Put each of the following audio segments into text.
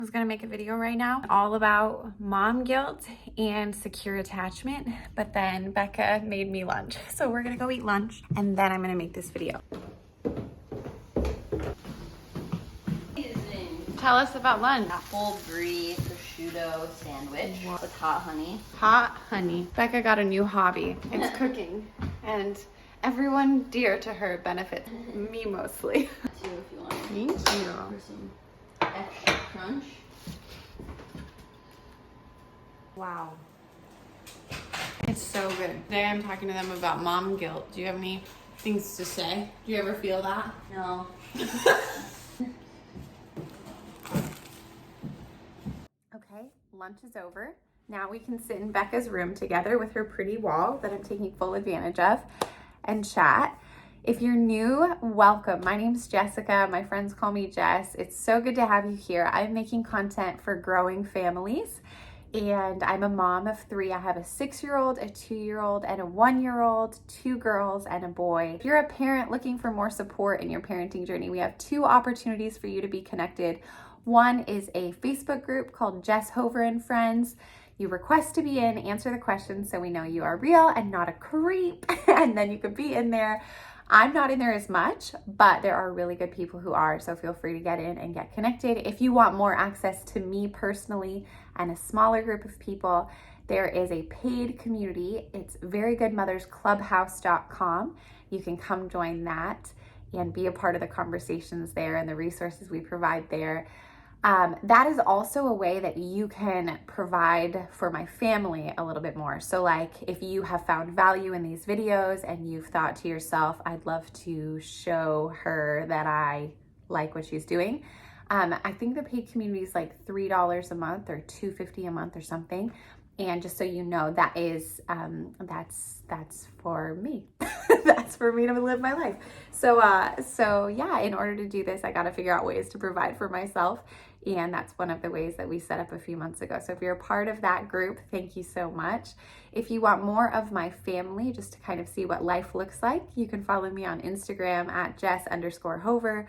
I was gonna make a video right now all about mom guilt and secure attachment, but then Becca made me lunch. So we're gonna go eat lunch and then I'm gonna make this video. Tell us about lunch. Apple brie prosciutto sandwich with hot honey. Hot honey. Becca got a new hobby. It's cooking. And everyone dear to her benefits. Me mostly. Two if you want. Thank you. For some extra crunch. Wow. It's so good. Today I'm talking to them about mom guilt. Do you have any things to say? Do you ever feel that? No. Okay, lunch is over. Now we can sit in Becca's room together with her pretty wall that I'm taking full advantage of and chat. If you're new, welcome. My name's Jessica. My friends call me Jess. It's so good to have you here. I'm making content for growing families, and I'm a mom of 3. I have a 6-year-old, a 2-year-old, and a 1-year-old, 2 girls and a boy. If you're a parent looking for more support in your parenting journey, we have 2 opportunities for you to be connected. One is a Facebook group called Jess Hover and Friends. You request to be in, answer the questions so we know you are real and not a creep, and then you could be in there. I'm not in there as much, but there are really good people who are, so feel free to get in and get connected. If you want more access to me personally and a smaller group of people, there is a paid community. It's verygoodmothersclubhouse.com. You can come join that and be a part of the conversations there and the resources we provide there. That is also a way that you can provide for my family a little bit more. So like if you have found value in these videos and you've thought to yourself, I'd love to show her that I like what she's doing. I think the paid community is like $3 a month or $2.50 a month or something. And just so you know, that is, that's for me. That's for me to live my life. So yeah, in order to do this, I got to figure out ways to provide for myself. And that's one of the ways that we set up a few months ago. So if you're a part of that group, thank you so much. If you want more of my family, just to kind of see what life looks like, you can follow me on Instagram at Jess_Hover.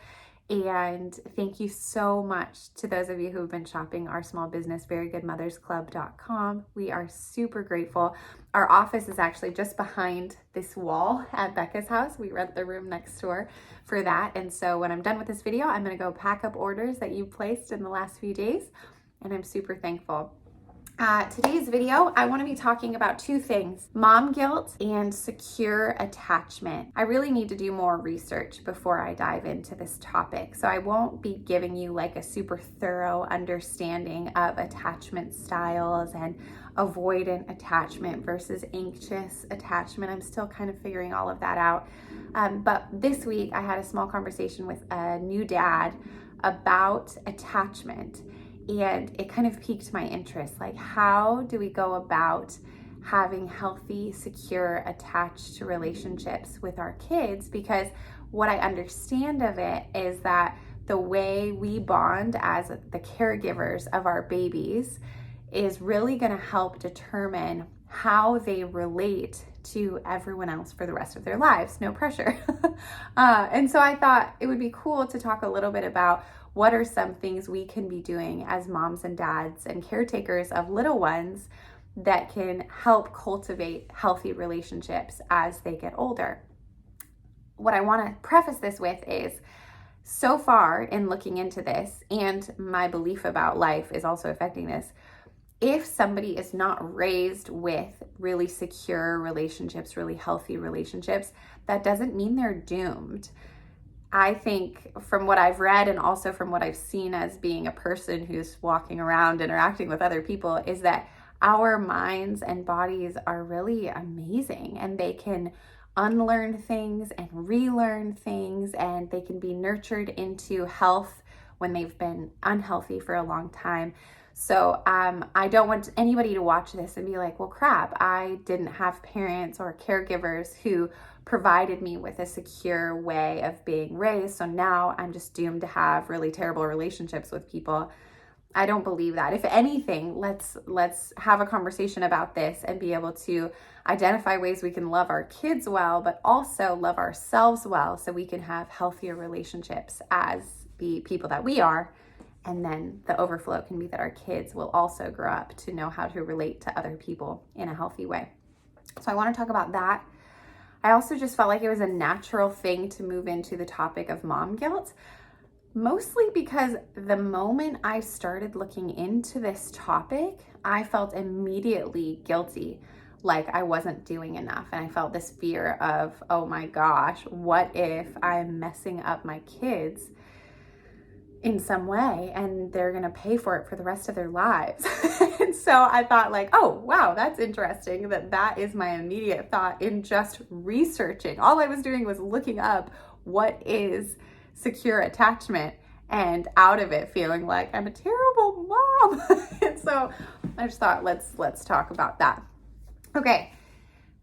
And thank you so much to those of you who have been shopping our small business, verygoodmothersclub.com. We are super grateful. Our office is actually just behind this wall at Becca's house. We rent the room next door for that. And so when I'm done with this video, I'm going to go pack up orders that you placed in the last few days. And I'm super thankful. Today's video, I want to be talking about 2 things, mom guilt and secure attachment. I really need to do more research before I dive into this topic. So I won't be giving you like a super thorough understanding of attachment styles and avoidant attachment versus anxious attachment. I'm still kind of figuring all of that out. But this week I had a small conversation with a new dad about attachment. And it kind of piqued my interest. Like, how do we go about having healthy, secure, attached relationships with our kids? Because what I understand of it is that the way we bond as the caregivers of our babies is really going to help determine how they relate to everyone else for the rest of their lives. No pressure. And so I thought it would be cool to talk a little bit about what are some things we can be doing as moms and dads and caretakers of little ones that can help cultivate healthy relationships as they get older. What I want to preface this with is, so far in looking into this, and my belief about life is also affecting this, if somebody is not raised with really secure relationships, really healthy relationships, that doesn't mean they're doomed. I think from what I've read and also from what I've seen as being a person who's walking around interacting with other people is that our minds and bodies are really amazing, and they can unlearn things and relearn things, and they can be nurtured into health when they've been unhealthy for a long time. So I don't want anybody to watch this and be like, well, crap, I didn't have parents or caregivers who provided me with a secure way of being raised, so now I'm just doomed to have really terrible relationships with people. I don't believe that. If anything, let's have a conversation about this and be able to identify ways we can love our kids well, but also love ourselves well, so we can have healthier relationships as the people that we are And then the overflow can be that our kids will also grow up to know how to relate to other people in a healthy way. So I want to talk about that. I also just felt like it was a natural thing to move into the topic of mom guilt, mostly because the moment I started looking into this topic, I felt immediately guilty, like I wasn't doing enough. And I felt this fear of, oh my gosh, what if I'm messing up my kids in some way and they're gonna pay for it for the rest of their lives? And so I thought like, oh wow, that's interesting that is my immediate thought in just researching. All I was doing was looking up what is secure attachment, and out of it feeling like I'm a terrible mom. And so I just thought, let's talk about that. Okay,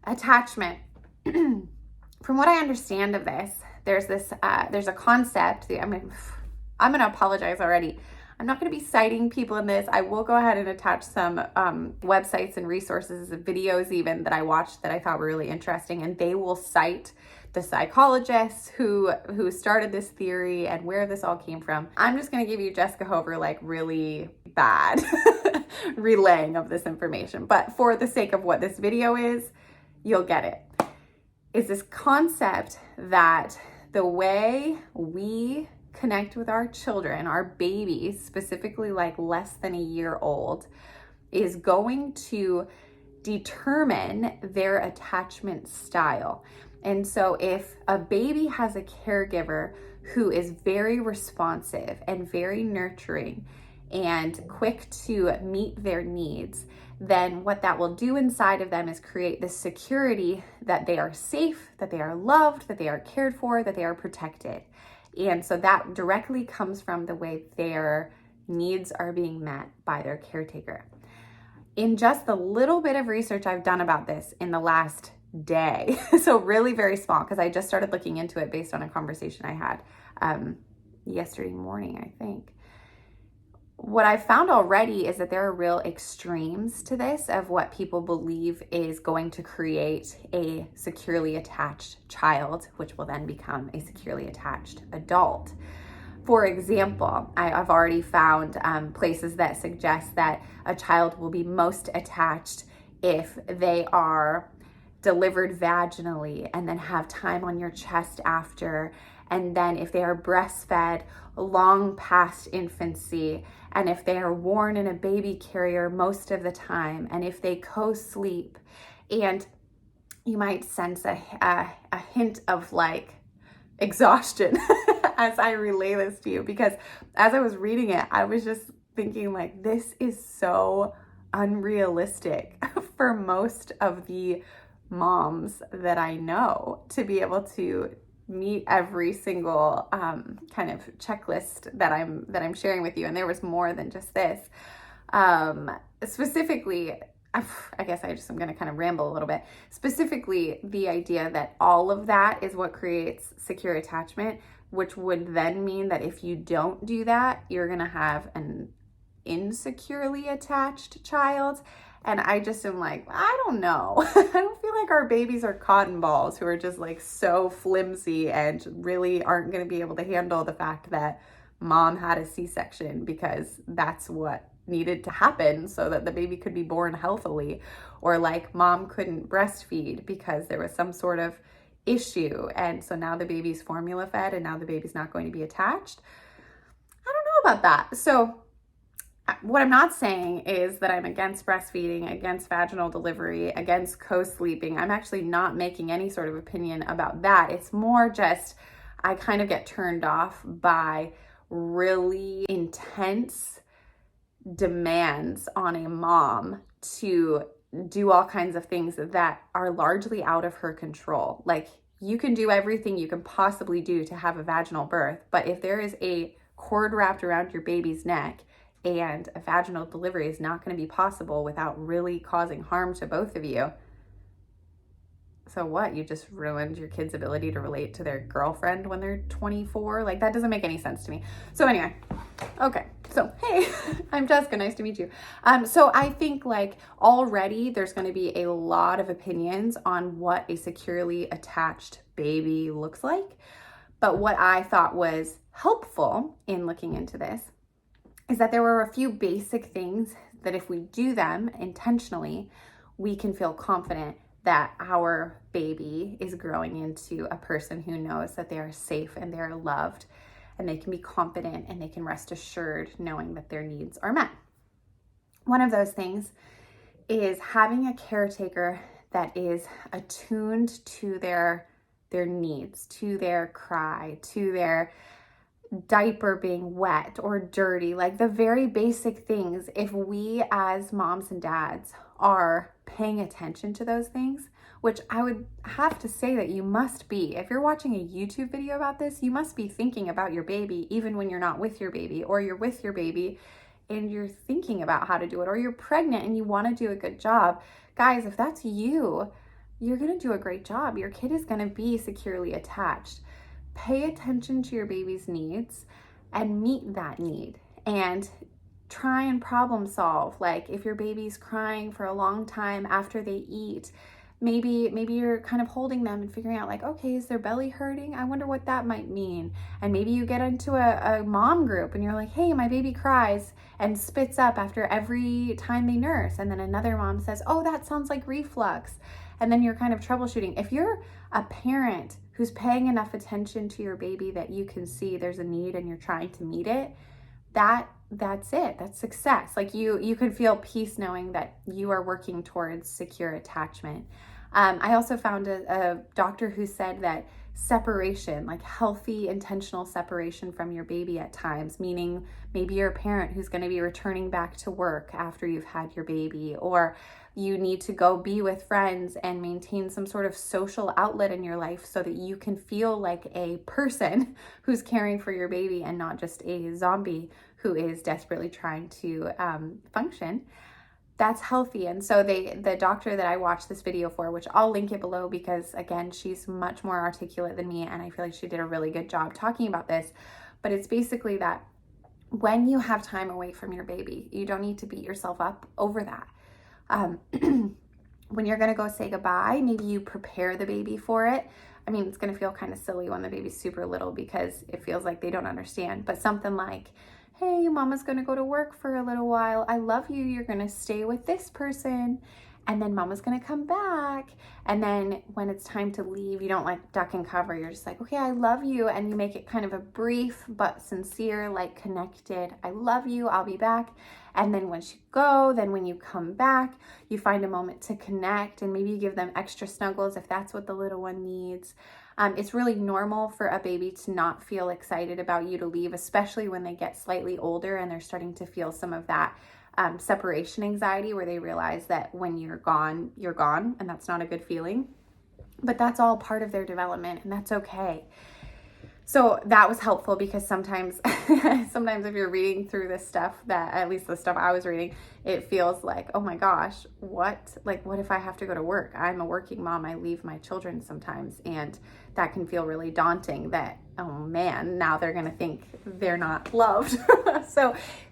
attachment. From what I understand of this, there's a concept. I'm gonna apologize already. I'm not gonna be citing people in this. I will go ahead and attach some websites and resources, videos even, that I watched that I thought were really interesting, and they will cite the psychologists who started this theory and where this all came from. I'm just gonna give you Jessica Hover, like really bad relaying of this information, but for the sake of what this video is, you'll get it. It's this concept that the way we connect with our children, our babies, specifically like less than a year old, is going to determine their attachment style. And so if a baby has a caregiver who is very responsive and very nurturing and quick to meet their needs, then what that will do inside of them is create this security that they are safe, that they are loved, that they are cared for, that they are protected. And so that directly comes from the way their needs are being met by their caretaker. In just the little bit of research I've done about this in the last day, so really very small, because I just started looking into it based on a conversation I had yesterday morning, I think. What I've found already is that there are real extremes to this of what people believe is going to create a securely attached child, which will then become a securely attached adult. For example, I've already found places that suggest that a child will be most attached if they are delivered vaginally and then have time on your chest after, and then if they are breastfed long past infancy, and if they are worn in a baby carrier most of the time, and if they co-sleep. And you might sense a hint of like exhaustion as I relay this to you, because as I was reading it, I was just thinking like, this is so unrealistic for most of the moms that I know to be able to meet every single kind of checklist that I'm sharing with you. And there was more than just this. Specifically, I guess I'm going to kind of ramble a little bit. Specifically, the idea that all of that is what creates secure attachment, which would then mean that if you don't do that, you're going to have an insecurely attached child. And I just am like, I don't know. I don't feel like our babies are cotton balls who are just like so flimsy and really aren't going to be able to handle the fact that mom had a C-section, because that's what needed to happen so that the baby could be born healthily, or like mom couldn't breastfeed because there was some sort of issue. And so now the baby's formula fed and now the baby's not going to be attached. I don't know about that. So what I'm not saying is that I'm against breastfeeding, against vaginal delivery, against co-sleeping. I'm actually not making any sort of opinion about that. It's more just I kind of get turned off by really intense demands on a mom to do all kinds of things that are largely out of her control. Like, you can do everything you can possibly do to have a vaginal birth, but if there is a cord wrapped around your baby's neck and a vaginal delivery is not going to be possible without really causing harm to both of you. So what? You just ruined your kid's ability to relate to their girlfriend when they're 24? Like, that doesn't make any sense to me. So anyway, okay. So, hey, I'm Jessica. Nice to meet you. So I think like already there's going to be a lot of opinions on what a securely attached baby looks like. But what I thought was helpful in looking into this is that there were a few basic things that if we do them intentionally, we can feel confident that our baby is growing into a person who knows that they are safe and they're loved, and they can be confident and they can rest assured knowing that their needs are met. One of those things is having a caretaker that is attuned to their needs, to their cry, to their diaper being wet or dirty, like the very basic things. If we as moms and dads are paying attention to those things, which I would have to say that you must be. If you're watching a YouTube video about this, you must be thinking about your baby even when you're not with your baby, or you're with your baby and you're thinking about how to do it, or you're pregnant and you want to do a good job. Guys, if that's you, you're going to do a great job. Your kid is going to be securely attached. Pay attention to your baby's needs and meet that need, and try and problem solve. Like if your baby's crying for a long time after they eat, maybe you're kind of holding them and figuring out like, okay, is their belly hurting? I wonder what that might mean. And maybe you get into a mom group and you're like, hey, my baby cries and spits up after every time they nurse. And then another mom says, oh, that sounds like reflux. And then you're kind of troubleshooting. If you're a parent who's paying enough attention to your baby that you can see there's a need and you're trying to meet it, that's it. That's success. Like you can feel peace knowing that you are working towards secure attachment. I also found a doctor who said that separation, like healthy, intentional separation from your baby at times, meaning maybe you're a parent who's going to be returning back to work after you've had your baby, or you need to go be with friends and maintain some sort of social outlet in your life so that you can feel like a person who's caring for your baby and not just a zombie who is desperately trying to function. That's healthy. And so the doctor that I watched this video for, which I'll link it below because again, she's much more articulate than me and I feel like she did a really good job talking about this, but it's basically that when you have time away from your baby, you don't need to beat yourself up over that. When you're going to go say goodbye, maybe you prepare the baby for it. I mean, it's going to feel kind of silly when the baby's super little because it feels like they don't understand, but something like, hey, mama's going to go to work for a little while. I love you. You're going to stay with this person. And then mama's going to come back. And then when it's time to leave, you don't like duck and cover. You're just like, okay, I love you. And you make it kind of a brief but sincere, like connected, I love you. I'll be back. And then once you go, then when you come back, you find a moment to connect and maybe you give them extra snuggles if that's what the little one needs. It's really normal for a baby to not feel excited about you to leave, especially when they get slightly older and they're starting to feel some of that separation anxiety where they realize that when you're gone, and that's not a good feeling. But that's all part of their development and that's okay. So that was helpful because sometimes if you're reading through this stuff, that at least the stuff I was reading, it feels like, oh my gosh, what if I have to go to work? I'm a working mom. I leave my children sometimes. And that can feel really daunting that, oh man, now they're going to think they're not loved.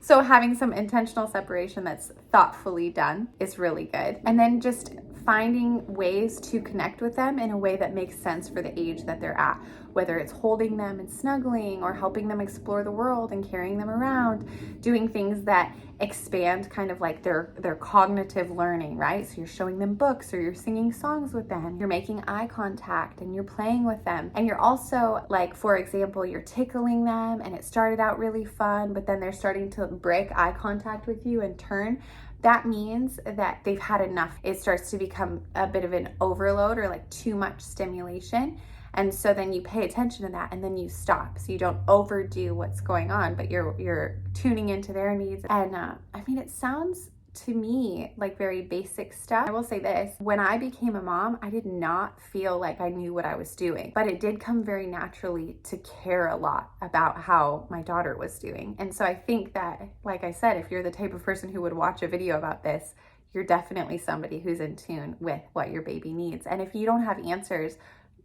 So having some intentional separation that's thoughtfully done is really good. And then just finding ways to connect with them in a way that makes sense for the age that they're at, whether it's holding them and snuggling or helping them explore the world and carrying them around, doing things that expand kind of like their cognitive learning, right? So you're showing them books or you're singing songs with them, you're making eye contact and you're playing with them. And you're also like, for example, you're tickling them and it started out really fun, but then they're starting to break eye contact with you and turn. That means that they've had enough. It starts to become a bit of an overload or like too much stimulation. And so then you pay attention to that and then you stop. So you don't overdo what's going on, but you're tuning into their needs. And I mean, it sounds to me like very basic stuff. I will say this, when I became a mom, I did not feel like I knew what I was doing, but it did come very naturally to care a lot about how my daughter was doing. And so I think that, like I said, if you're the type of person who would watch a video about this, you're definitely somebody who's in tune with what your baby needs. And if you don't have answers,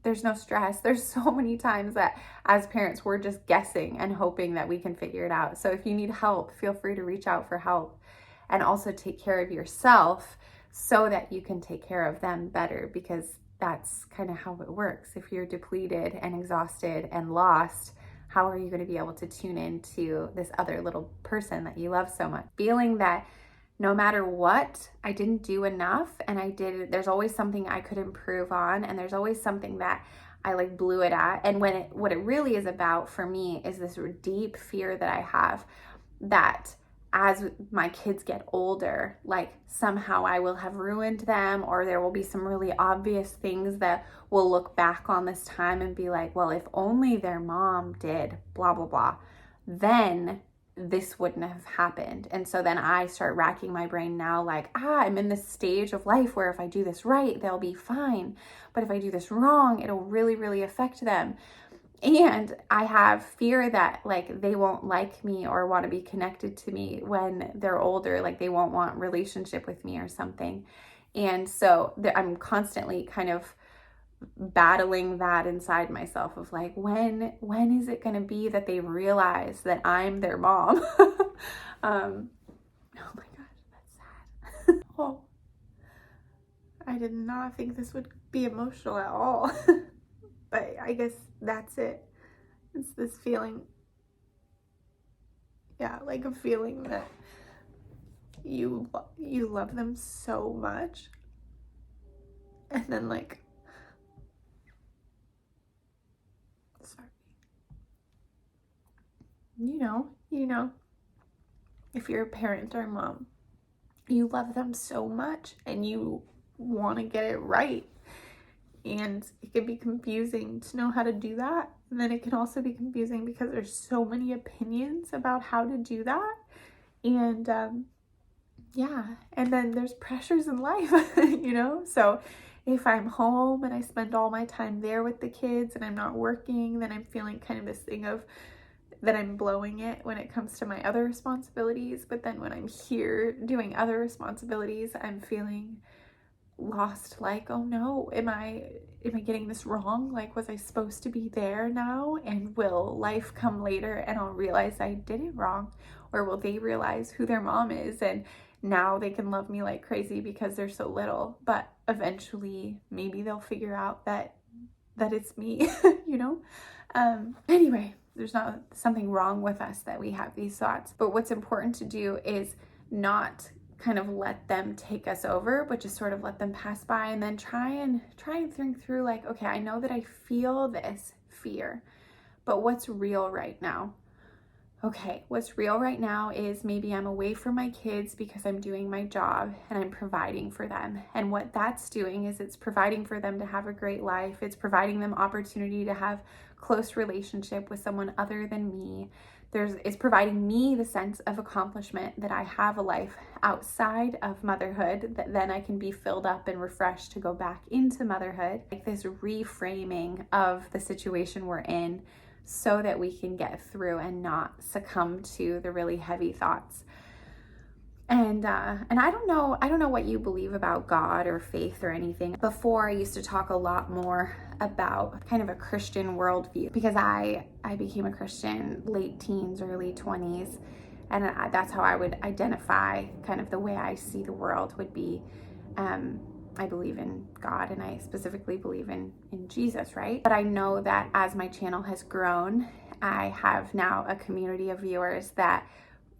there's no stress. There's so many times that as parents, we're just guessing and hoping that we can figure it out. So if you need help, feel free to reach out for help. And also take care of yourself so that you can take care of them better, because that's kind of how it works. If you're depleted and exhausted and lost, how are you going to be able to tune into this other little person that you love so much? Feeling that no matter what, I didn't do enough, and there's always something I could improve on, and there's always something that I like blew it at. And what it really is about for me is this deep fear that I have that as my kids get older, like somehow I will have ruined them, or there will be some really obvious things that will look back on this time and be like, well, if only their mom did blah, blah, blah, then this wouldn't have happened. And so then I start racking my brain now, like, I'm in this stage of life where if I do this right, they'll be fine. But if I do this wrong, it'll really, really affect them. And I have fear that like they won't like me or want to be connected to me when they're older, like they won't want relationship with me or something. And so I'm constantly kind of battling that inside myself of like, when is it going to be that they realize that I'm their mom? Oh my gosh, that's sad. Oh, I did not think this would be emotional at all. But I guess that's it. It's this feeling, yeah, like a feeling that you love them so much, and then like, sorry, you know, if you're a parent or a mom, you love them so much and you want to get it right. And it can be confusing to know how to do that. And then it can also be confusing because there's so many opinions about how to do that. And yeah, and then there's pressures in life, So if I'm home and I spend all my time there with the kids and I'm not working, then I'm feeling kind of this thing of that I'm blowing it when it comes to my other responsibilities. But then when I'm here doing other responsibilities, I'm feeling lost, like, oh no, am I getting this wrong? Like, was I supposed to be there now? And will life come later and I'll realize I did it wrong? Or will they realize who their mom is and now they can love me like crazy because they're so little? But eventually maybe they'll figure out that it's me. Anyway, there's not something wrong with us that we have these thoughts, but what's important to do is not kind of let them take us over, but just sort of let them pass by, and then try and think through like, okay, I know that I feel this fear, but what's real right now? Okay, what's real right now is maybe I'm away from my kids because I'm doing my job and I'm providing for them. And what that's doing is it's providing for them to have a great life. It's providing them opportunity to have close relationship with someone other than me. It's providing me the sense of accomplishment that I have a life outside of motherhood, that then I can be filled up and refreshed to go back into motherhood. Like this reframing of the situation we're in so that we can get through and not succumb to the really heavy thoughts. And I don't know what you believe about God or faith or anything. Before, I used to talk a lot more about kind of a Christian worldview because I became a Christian late teens, early 20s, and that's how I would identify kind of the way I see the world would be. I believe in God, and I specifically believe in Jesus, right? But I know that as my channel has grown, I have now a community of viewers that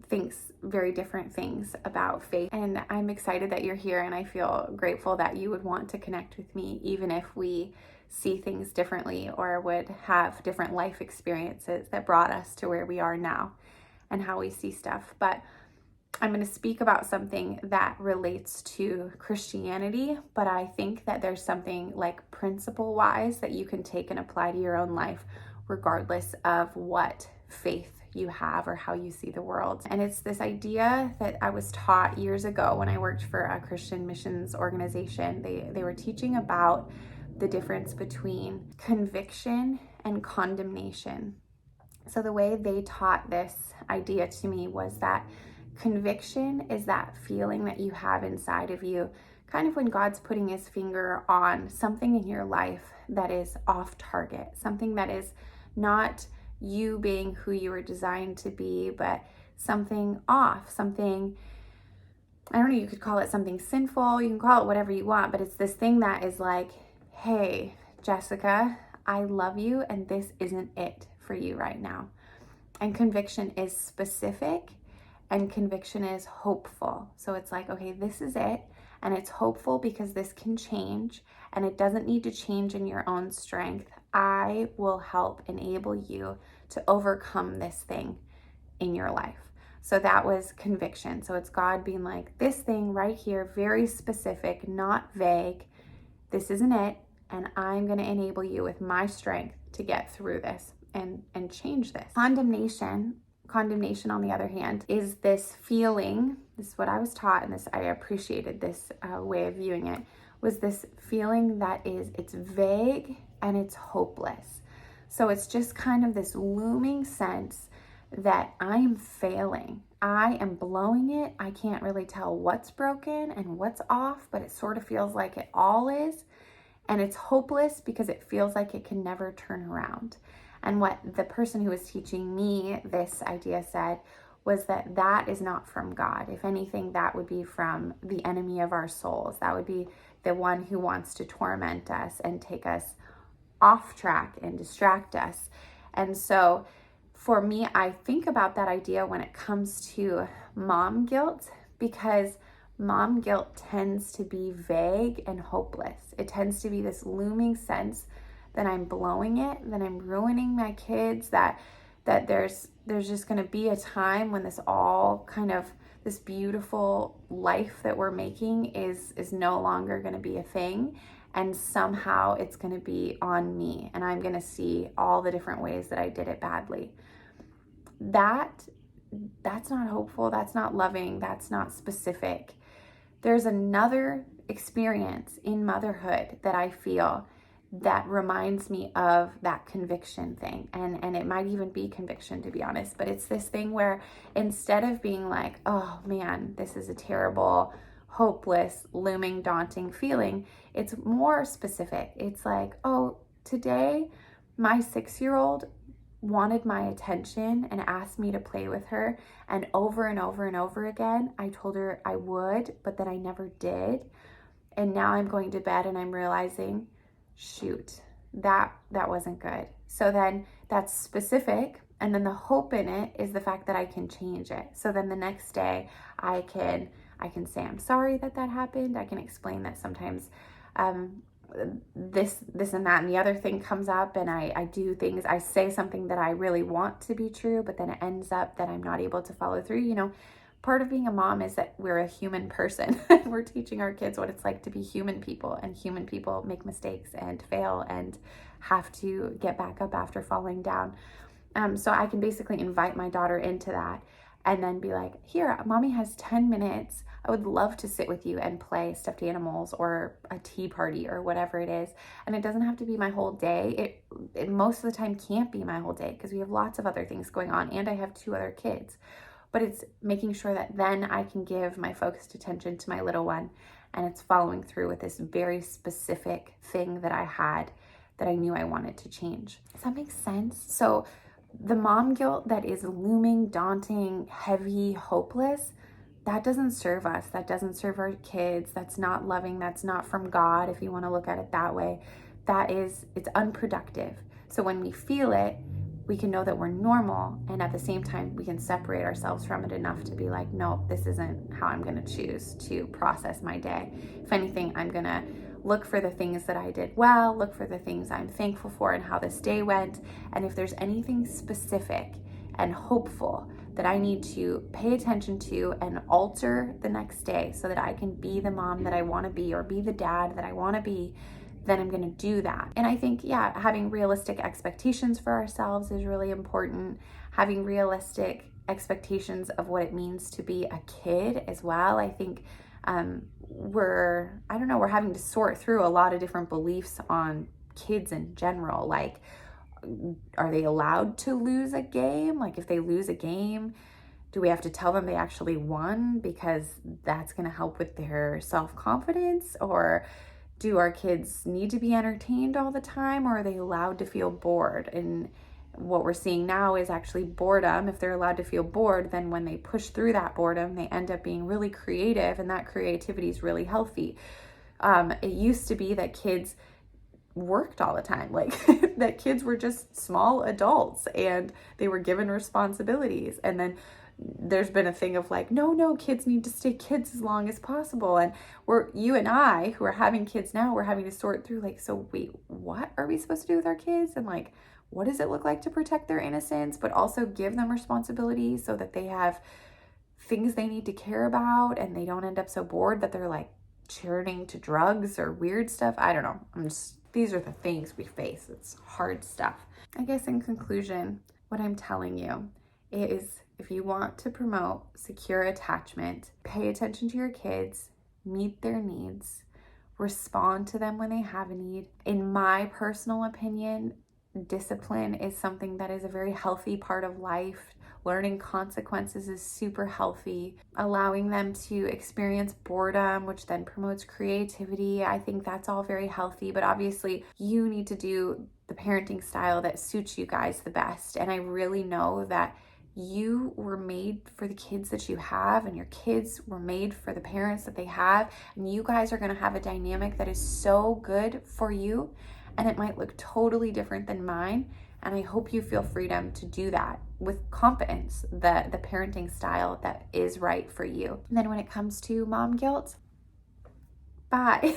thinks very different things about faith. And I'm excited that you're here, and I feel grateful that you would want to connect with me, even if we see things differently or would have different life experiences that brought us to where we are now and how we see stuff. But I'm going to speak about something that relates to Christianity, but I think that there's something like principle-wise that you can take and apply to your own life, regardless of what faith you have or how you see the world. And it's this idea that I was taught years ago when I worked for a Christian missions organization. They were teaching about the difference between conviction and condemnation. So the way they taught this idea to me was that conviction is that feeling that you have inside of you, kind of when God's putting his finger on something in your life that is off target, something that is not you being who you were designed to be, but something off, something, I don't know, you could call it something sinful, you can call it whatever you want, but it's this thing that is like, hey, Jessica, I love you, and this isn't it for you right now. And conviction is specific, and conviction is hopeful. So it's like, okay, this is it. And it's hopeful because this can change, and it doesn't need to change in your own strength. I will help enable you to overcome this thing in your life. So that was conviction. So it's God being like, this thing right here, very specific, not vague. This isn't it. And I'm going to enable you with my strength to get through this and change this. Condemnation, on the other hand, is this feeling, this is what I was taught, and this, I appreciated this way of viewing it, was this feeling that it's vague and it's hopeless. So it's just kind of this looming sense that I'm failing. I am blowing it. I can't really tell what's broken and what's off, but it sort of feels like it all is. And it's hopeless because it feels like it can never turn around. And what the person who was teaching me this idea said was that that is not from God. If anything, that would be from the enemy of our souls. That would be the one who wants to torment us and take us off track and distract us. And so for me, I think about that idea when it comes to mom guilt, because mom guilt tends to be vague and hopeless. It tends to be this looming sense that I'm blowing it, that I'm ruining my kids, that there's just going to be a time when this all kind of, this beautiful life that we're making is no longer going to be a thing, and somehow it's going to be on me, and I'm going to see all the different ways that I did it badly. That's not hopeful, that's not loving, that's not specific. There's another experience in motherhood that I feel that reminds me of that conviction thing. And it might even be conviction, to be honest, but it's this thing where instead of being like, oh man, this is a terrible, hopeless, looming, daunting feeling, it's more specific. It's like, oh, today my 6-year-old wanted my attention and asked me to play with her, and over and over and over again I told her I would, but then I never did. And now I'm going to bed and I'm realizing, shoot, that wasn't good. So then that's specific, and then the hope in it is the fact that I can change it. So then the next day I can say I'm sorry that happened. I can explain that sometimes this and that and the other thing comes up, and I do things, I say something that I really want to be true, but then it ends up that I'm not able to follow through. You know, part of being a mom is that we're a human person. We're teaching our kids what it's like to be human people, and human people make mistakes and fail and have to get back up after falling down. So I can basically invite my daughter into that and then be like, here, mommy has 10 minutes. I would love to sit with you and play stuffed animals or a tea party or whatever it is. And it doesn't have to be my whole day. It most of the time can't be my whole day because we have lots of other things going on, and I have 2 other kids. But it's making sure that then I can give my focused attention to my little one, and it's following through with this very specific thing that I had that I knew I wanted to change. Does that make sense? So the mom guilt that is looming, daunting, heavy, hopeless, that doesn't serve us. That doesn't serve our kids. That's not loving. That's not from God, if you want to look at it that way. It's unproductive. So when we feel it, we can know that we're normal, and at the same time, we can separate ourselves from it enough to be like, no, this isn't how I'm going to choose to process my day. If anything, I'm going to look for the things that I did well, look for the things I'm thankful for and how this day went. And if there's anything specific and hopeful that I need to pay attention to and alter the next day so that I can be the mom that I want to be or be the dad that I want to be, then I'm going to do that. And I think, yeah, having realistic expectations for ourselves is really important. Having realistic expectations of what it means to be a kid as well. I think we're having to sort through a lot of different beliefs on kids in general. Like, are they allowed to lose a game? Like, if they lose a game, do we have to tell them they actually won because that's going to help with their self-confidence? Or do our kids need to be entertained all the time, or are they allowed to feel bored? And what we're seeing now is actually boredom. If they're allowed to feel bored, then when they push through that boredom, they end up being really creative, and that creativity is really healthy. It used to be that kids worked all the time, like that kids were just small adults and they were given responsibilities. And then there's been a thing of like, no, kids need to stay kids as long as possible. And you and I, who are having kids now, we're having to sort through like, so wait, what are we supposed to do with our kids? And like, what does it look like to protect their innocence, but also give them responsibilities so that they have things they need to care about and they don't end up so bored that they're like turning to drugs or weird stuff. I don't know. These are the things we face. It's hard stuff. I guess in conclusion, what I'm telling you is, if you want to promote secure attachment, pay attention to your kids, meet their needs, respond to them when they have a need. In my personal opinion, discipline is something that is a very healthy part of life. Learning consequences is super healthy. Allowing them to experience boredom, which then promotes creativity, I think that's all very healthy. But obviously, you need to do the parenting style that suits you guys the best. And I really know that you were made for the kids that you have, and your kids were made for the parents that they have. And you guys are going to have a dynamic that is so good for you. And it might look totally different than mine. And I hope you feel freedom to do that with confidence, the parenting style that is right for you. And then when it comes to mom guilt, bye.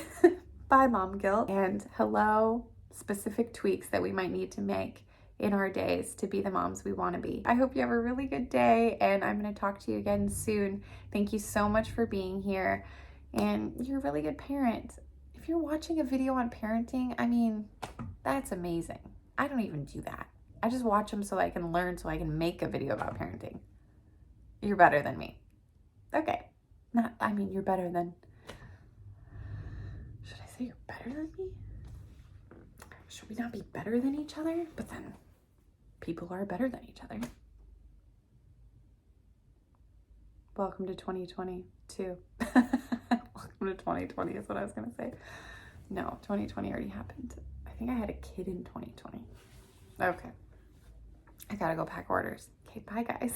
Bye, mom guilt. And hello, specific tweaks that we might need to make in our days to be the moms we want to be. I hope you have a really good day, and I'm going to talk to you again soon. Thank you so much for being here, and you're a really good parent. If you're watching a video on parenting, I mean, that's amazing. I don't even do that. I just watch them so I can learn, so I can make a video about parenting. You're better than me. Okay. You're better than... Should I say you're better than me? Should we not be better than each other? But then people are better than each other. Welcome to 2022. Welcome to 2020 is what I was going to say. No, 2020 already happened. I think I had a kid in 2020. Okay. I gotta go pack orders. Okay, bye guys.